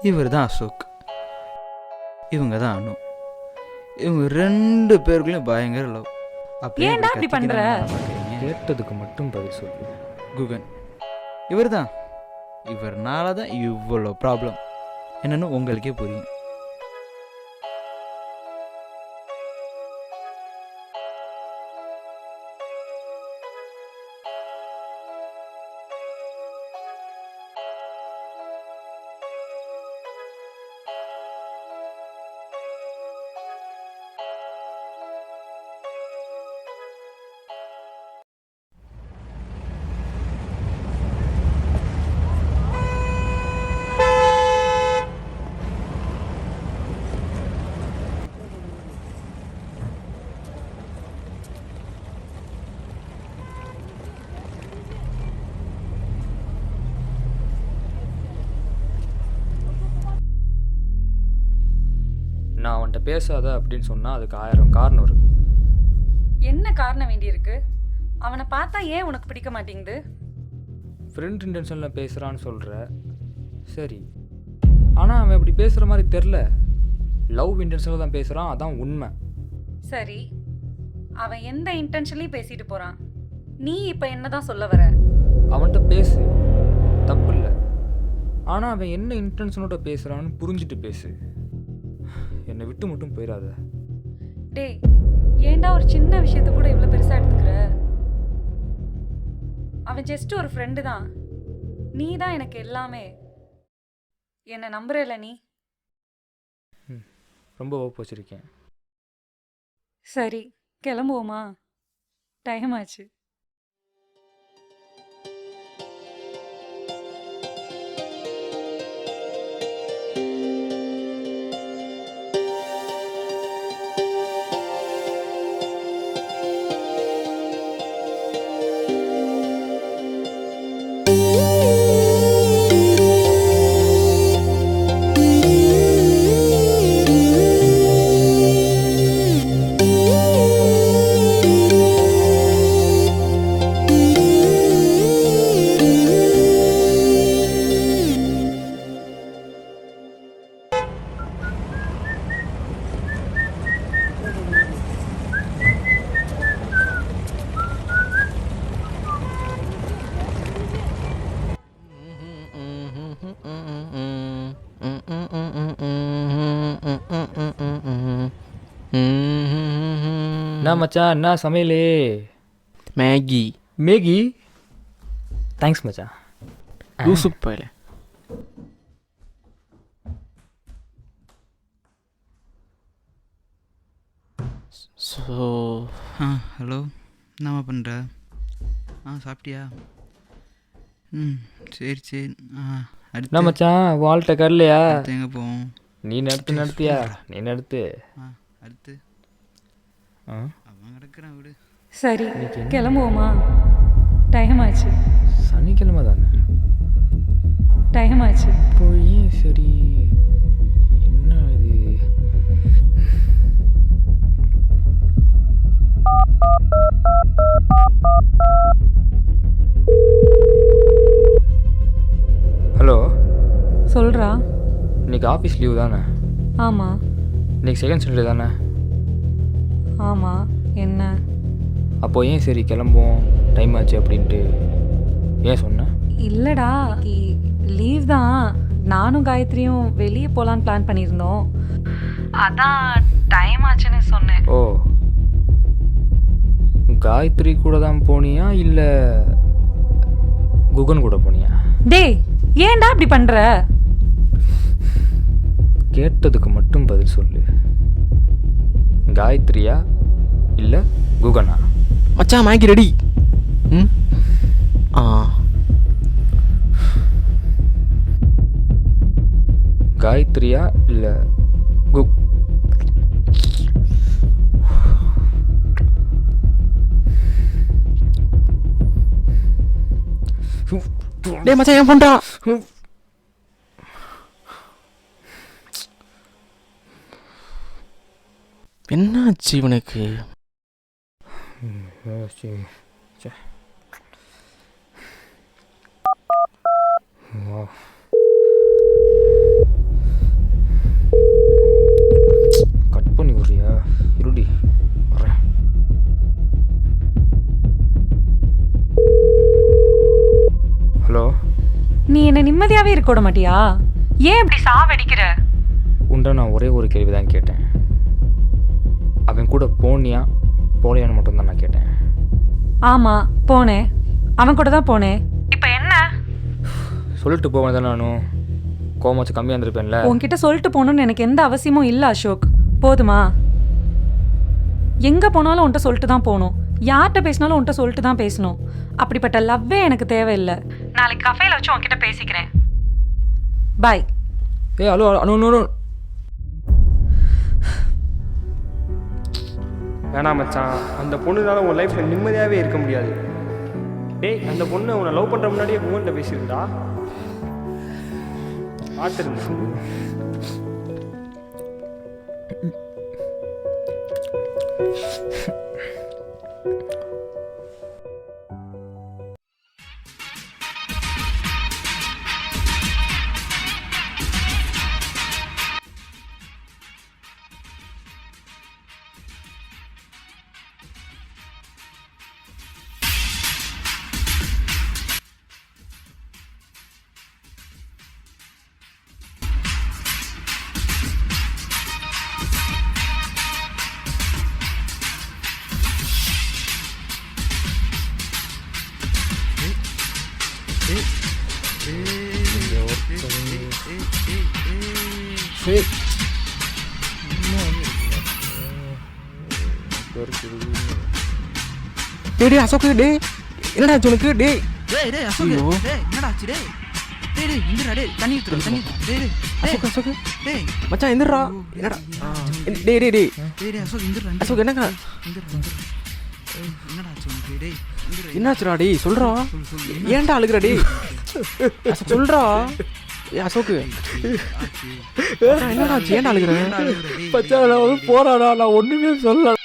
இவர் தான் அசோக், இவங்க தான் அனு. இவங்க 2 பேருக்குள்ளேயும் பயங்கர லவ். ஏன்டா இப்படி பண்ற? கேட்டதுக்கு மட்டும் பதில் சொல்லு. குகன் இவர் தான். இவர்னால தான் இவ்வளோ ப்ராப்ளம் என்னன்னு உங்களுக்கே புரியும். நான் அவன்கிட்ட பேசாத அப்படின்னு சொன்னால் அதுக்கு 1000 காரணம் இருக்கு. என்ன காரணம் வேண்டியிருக்கு? அவனை பார்த்தா ஏன் உனக்கு பிடிக்க மாட்டேங்குது? ஃப்ரெண்ட் இன்டென்ஷனில் பேசுகிறான்னு சொல்கிற, சரி. ஆனால் அவன் இப்படி பேசுகிற மாதிரி தெரில. லவ் இன்டென்ஷனில் தான் பேசுகிறான், அதான் உண்மை. சரி, அவன் எந்த இன்டென்ஷன்லையும் பேசிட்டு போறான். நீ இப்போ என்னதான் சொல்ல வர? அவன்கிட்ட பேசு, தப்பு இல்லை. ஆனால் அவன் என்ன இன்டென்ஷனோட பேசுகிறான்னு புரிஞ்சுட்டு பேசு. என்னை விட்டு மட்டும் போயிடாத. டேய், ஏன்டா ஒரு சின்ன விஷயத்தை கூட இவ்வளோ பெருசா எடுத்துக்கிற? அவன் ஜஸ்ட் ஒரு ஃப்ரெண்டு தான். நீ தான் எனக்கு எல்லாமே. என்னை நம்புறல நீ? ரொம்ப ஓப்பு வச்சுருக்கேன். சரி, கிளம்புவோமா? டைம் ஆச்சு. என்ன மச்சான், என்ன சமையல்? மேகி. மேகி? தேங்க்ஸ் மச்சான். லூசு பயலே. ஸோ ஹலோ, என்னம்மா பண்ணுற? சாப்பிட்டியா? சரி சரி. என்ன மச்சான், வாழ்கிட்ட கரலையா? எங்கே போவோம்? நீ நடத்தியா? நீ நடத்து. அடுத்து அவன் கிடக்குறான் விடு. சரி, கிளம்புவோமா? டைம் ஆச்சு. சனிக்கிழமை தானே? டைம் ஆச்சு. போய் சரி. என்ன இது? ஹலோ, சொல்றா. இன்னைக்கு ஆஃபீஸ் லீவ் தானே? ஆமாம். இன்னைக்கு செகண்ட் சாட்டர்டே தானே? ஆமாம். என்ன? அப்போ ஏன் சரி கிளம்புவோம் டைம் ஆச்சு அப்படின்ட்டு ஏன் சொன்னேன்? இல்லைடா, லீவ் தான். நானும் காயத்ரியும் வெளியே போகலான்னு பிளான் பண்ணியிருந்தோம். அதான் டைம் ஆச்சுன்னு சொன்னேன். ஓ, காயத்ரி கூட தான் போனியா இல்லை குகன் கூட போனியா? டேய், ஏன்டா இப்படி பண்ற? கேட்டதுக்கு மட்டும் பதில் சொல்லு. காயத்ரியா இல்லை குகனா? மச்சான் மேகி ரெடி. காயத்ரியா இல்லை டேய் மச்சான், ஏன் பண்ணுறா? என்னாச்சு இவனுக்கு? நிம்மதியாவே இருக்க விட மாட்டியா? ஏன் இப்படி சாவடிக்கிற? உண்டா நான் ஒரே ஒரு கேள்வி தான் கேட்டேன். அவன் கூட போனியா போலையான்னு மட்டும்தான் நான் கேட்டேன். ஆமா போனேன், அவன் கூட தான் போனேன். இப்ப என்ன? சொல்லிட்டு போவேன் தானே நானும். கோமாச்சு கம்மியாக இருந்திருப்பேன்ல. உன்கிட்ட சொல்லிட்டு போகணும்னு எனக்கு எந்த அவசியமும் இல்லை அசோக். போதுமா? எங்க போனாலும் உன்கிட்ட சொல்லிட்டு தான் போகணும். யார்கிட்ட பேசினாலும் உன்கிட்ட சொல்லிட்டு தான் பேசணும். அப்படிப்பட்ட லவ்வே எனக்கு தேவையில்லை. நாளைக்கு கஃபேல வச்சு உன்கிட்ட பேசிக்கிறேன். பாய். ஹலோ அனு அனு. வேணாம் மச்சான், அந்த பொண்ணுனால உன் லைஃப்பில் நிம்மதியாகவே இருக்க முடியாது. டேய், அந்த பொண்ணு உன்னை லவ் பண்ணுற முன்னாடியே ஃபோன்கிட்ட பேசியிருந்தா பார்த்துருந்தேன். டேய் டேய் அசோக்கு டேய் என்னடா ஆச்சு உனக்கு? டேய் டேய் டேய் அசோக், ஐயோ. டேய் என்னடா ஆச்சு? டேய் டேய் டேய் இந்திரா, டேய் தண்ணி ஊத்துறா, தண்ணி ஊத்து. டேய் டேய் அசோக்கு அசோக்கு டேய் மச்சான் எந்திரா. என்னடா டேய் டேய் டேய் டேய் டேய் அசோக் இந்திரா, அசோக் என்னங்க என்னடா ஆச்சு உனக்கு? டேய் இந்திரா, என்னாச்சுடா? டேய் சொல்றா. ஏன்டா அழுகுற? டேய் அசோக் சொல்றா. ஏ அசோக்கு என்னடா ஆச்சு? ஏன்டா அழுகுற? மச்சான் நான் வந்து போறாடா, நான் ஒன்றுமே சொல்லடா.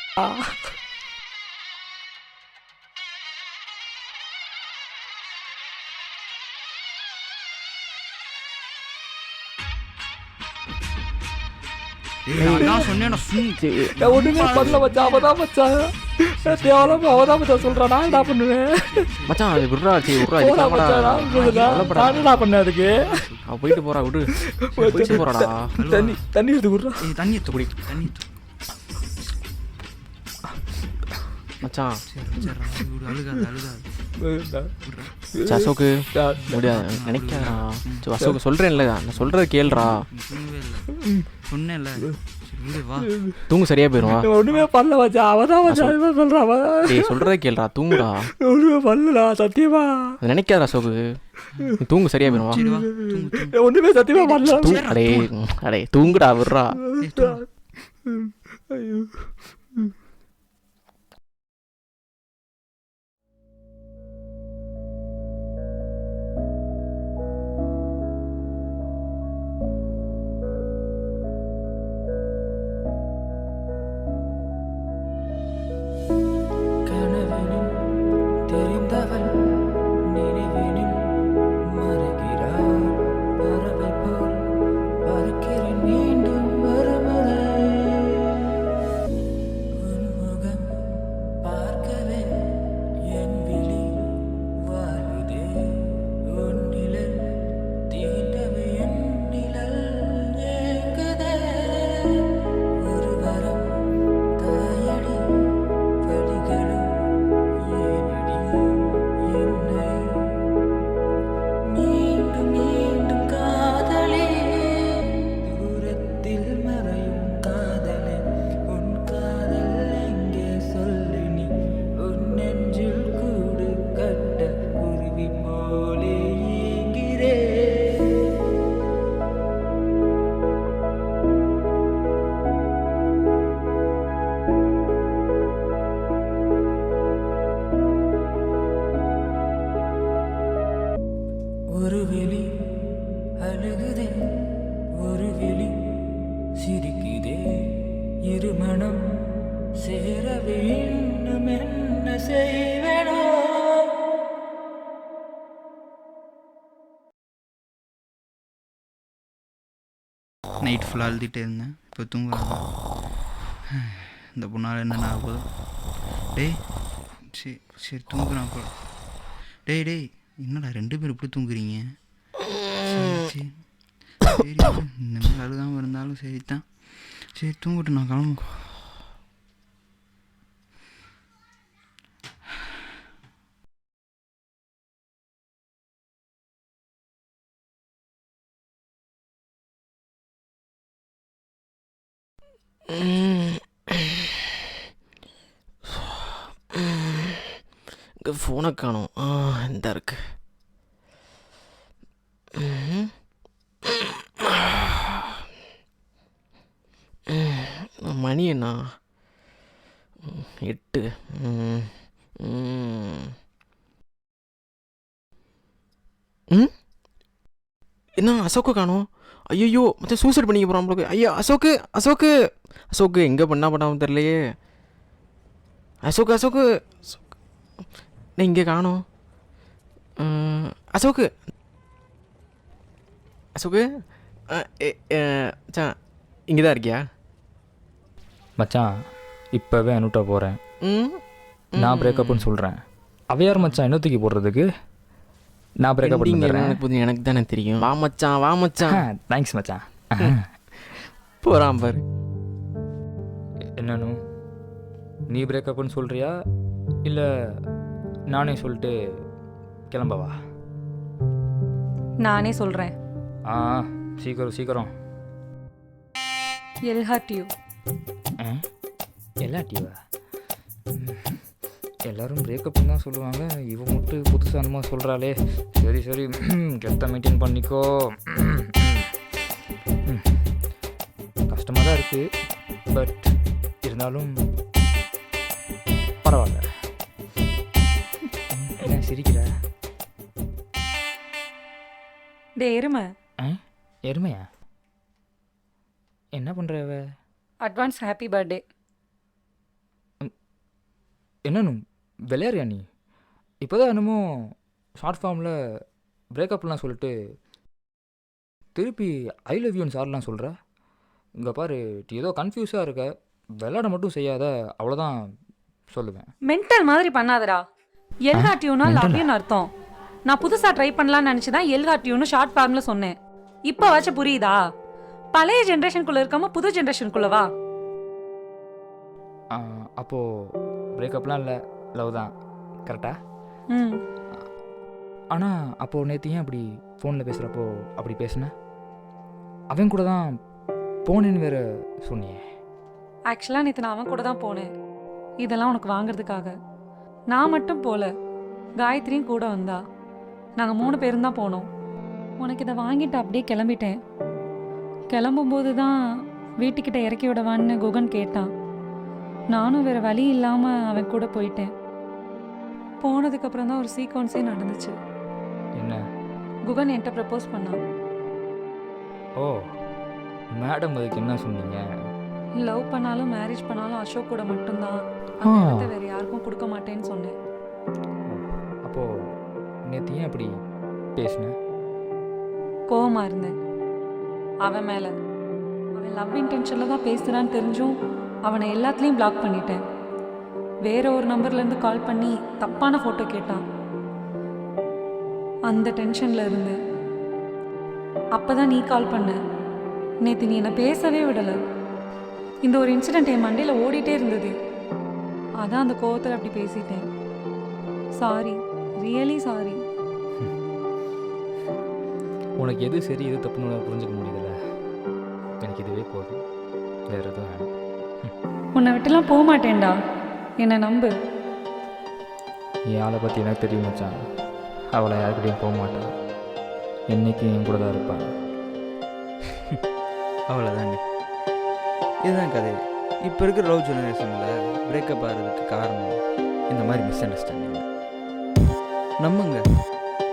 நான் சொன்னேன்டா நான் ஒன்றுமே பண்ணல மச்சான். அவதான் மச்சான் தேவலாம அவதான் மச்சான் சொல்கிறான். நான் என்ன பண்ணுவேன் மச்சான் அது விட்றா. சரி விட்றா. நான் என்ன பண்ணேன் அதுக்கு? அவன் போயிட்டு போறா விடு. போயிட்டு போறாடா. தண்ணி எடுத்து விட்றா. தண்ணி எடுத்து குடி, தண்ணி எடுத்து. மச்சான் அழுகாது அழுகாது. சரி அசோக்கு முடியாது நினைக்காதடா. சரி அசோக்கு சொல்றேன்ல, நான் சொல்றது கேளுடா. சொன்னேன்ல, வா தூங்கு சரியா போயிடுவா. ஒன்றுமே பண்ணல மச்சான். அவதான் மச்சான் சொல்கிறான். டேய் சொல்றதை கேளுடா, தூங்குடா. ஒன்றுமே பண்ணலடா சத்தியமா. அதை நினைக்காதடா அசோக்கு. நீ தூங்கு சரியா போயிடுவா. சரி வா தூங்கு. ஒன்றுமே சத்தியமா பண்ணல. அடே அடே தூங்குடா விட்றா. ஐயோ ஒரு வெளி அழுகுதே, ஒரு வெளி சிரிக்குதே, இருமணம் சேர வேண்டும் என்ன செய்வேனோ. நைட் ஃபுல்லாக அழுதுகிட்டே இருந்தேன். இப்போ தூங்க இந்த பொண்ணால் என்னென்ன ஆக போதும். டேய் சரி சரி தூங்குறான் போல. டேய் டேய் என்னடா ரெண்டு பேரும் இப்படி தூங்குறீங்க? சரி சரி இந்த மாதிரி அழுகாமல் இருந்தாலும் சரி தான். சரி தூங்கிட்டு நான் கிளம்பு. இங்கே ஃபோனை காணோம். இந்த இருக்கு. மணி என்ன? 8. என்ன அசோக்கு காணோம்? ஐயோ மொத்தம் சூசைட் பண்ணிக்க போகிறான் உங்களுக்கு. ஐயா அசோக்கு அசோக்கு அசோக்கு எங்கே பண்ணாமல் தெரியலையே. அசோக்கு அசோக்கு நான் இங்கே காணோம். அசோக்கு அசோக்கு சா இங்கே தான் இருக்கியா? மச்சான் இப்போவே அனுட்டா போகிறேன். நான் பிரேக்கப்னு சொல்கிறேன். அவையார் மச்சான் என்ன தூக்கி போடுறதுக்கு? நான் பிரேக்கப் பண்ணிடுறேன். எனக்கு தானே தெரியும். வா மச்சான் வா மச்சான். தேங்க்ஸ் மச்சான். போகிறான் பாரு. என்னன்னு நீ பிரேக்கப்னு சொல்கிறியா இல்லை நானே சொல்லிட்டு கிளம்பவா? நானே சொல்கிறேன். சீக்கிரம் சீக்கிரம். எல்ஹாட்டியூ. எல்லாட்டிவா? எல்லோரும் பிரேக்கப்னு தான் சொல்லுவாங்க. இவன் மட்டும் புதுசாக என்னமோ சொல்கிறாளே. சரி சரி கெத்த மெயின்டைன் பண்ணிக்கோ. கஷ்டமாக தான் இருக்குது, பட் இருந்தாலும் பரவாயில்ல. என்ன சிரிக்கிற? டே எருமை. எருமையா? என்ன பண்ணுற? Advance happy birthday. என்னன்னு விளையாடுறியா நீ? இப்போ தான் என்னமோ ஷார்ட் ஃபார்மில் பிரேக்கப்லாம் சொல்லிட்டு திருப்பி ஐ லவ் யூன்னு சார்லாம் சொல்கிற. இங்கே பாரு, நீ ஏதோ கன்ஃபியூஸாக இருக்க. விளையாட மட்டும் செய்யாத, அவ்வளோதான் சொல்லுவேன். மென்டல் மாதிரி பண்ணாதடா. எல்ஹாட்டியூனா லவ்யூன்னு அர்த்தம். நான் புதுசாக ட்ரை பண்ணலான்னு நினச்சி தான் எல்ஹாட்டியூன்னு ஷார்ட் ஃபார்மில் சொன்னேன். இப்போ வாச்சும் புரியுதா? பழைய ஜென்ரேஷனுக்குள்ளே இருக்காம புது ஜென்ரேஷனுக்குள்ளே வா. அப்போது பிரேக்கப்லாம் இல்லை, லவ் தான். கரெக்டா? ஆனால் அப்போது நேற்று ஏன் அப்படி ஃபோனில் பேசுகிறப்போ அப்படி பேசுனேன்? அவன் கூட தான் போனேன்னு வேறு சொன்னியே. ஆக்சுவலாக நேற்று நான் அவன் கூட தான் போனேன். இதெல்லாம் உனக்கு வாங்குறதுக்காக. நான் மட்டும் போகல, காயத்ரியும் கூட வந்தா. நாங்கள் 3 பேரும் தான் போனோம். உனக்கு இதை வாங்கிட்டு அப்படியே கிளம்பிட்டேன். கிளம்பும்போது தான் வீட்டுக்கிட்ட இறக்கி விடவான்னு குகன் கேட்டான். நானும் வேறு வழி இல்லாமல் அவன் கூட போயிட்டேன். போனதுக்கப்புறம் தான் ஒரு சீக்வன்ஸே நடந்துச்சு. என்ன? குகன் என்கிட்ட ப்ரப்போஸ் பண்ணான். ஓ மேடம், அதுக்கு என்ன சொன்னீங்க? லவ் பண்ணாலும் மேரேஜ் பண்ணாலும் அசோக் கூட மட்டும்தான், வேறு யாருக்கும் கொடுக்க மாட்டேன்னு சொன்னேன். அப்போது நேற்று ஏன் அப்படி பேசினேன்? கோவமாக இருந்தேன் அவன் மேலே. அவன் லவ் இன்டென்ஷனில் தான் பேசுகிறான்னு தெரிஞ்சும் அவனை எல்லாத்துலேயும் பிளாக் பண்ணிட்டேன். வேற ஒரு நம்பர்லேருந்து கால் பண்ணி தப்பான ஃபோட்டோ கேட்டான். அந்த டென்ஷனில் இருந்து அப்போ தான் நீ கால் பண்ண. நேற்று நீ என்னை பேசவே விடலை. இந்த ஒரு இன்சிடெண்ட் என் மண்டையில் ஓடிட்டே இருந்தது. அதான் அந்த கோவத்தில் அப்படி பேசிட்டேன். Sorry, really sorry. உனக்கு எது சரி எது தப்புன்னு புரிஞ்சுக்க முடியுதுல்ல? எனக்கு இதுவே போதும், வேறு எதுவும் வேணும். உன்னை விட்டுலாம் போக மாட்டேன்டா, என்னை நம்பு. என் ஆளை பற்றி எனக்கு தெரியும் மச்சான். அவளை யாருக்கிட்டையும் போக மாட்டான். என்றைக்கும் என் கூட தான் இருப்பான். அவ்வளோதாங்க, இதுதான் கதை. இப்போ இருக்கிற லவ் ஜெனரேஷனில் பிரேக்கப் ஆகிறதுக்கு காரணம் இந்த மாதிரி மிஸ் அண்டர்ஸ்டாண்டிங். நம்புங்க,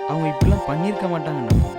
அவங்க இப்படிலாம் பண்ணியிருக்க மாட்டாங்க. நம்புங்க.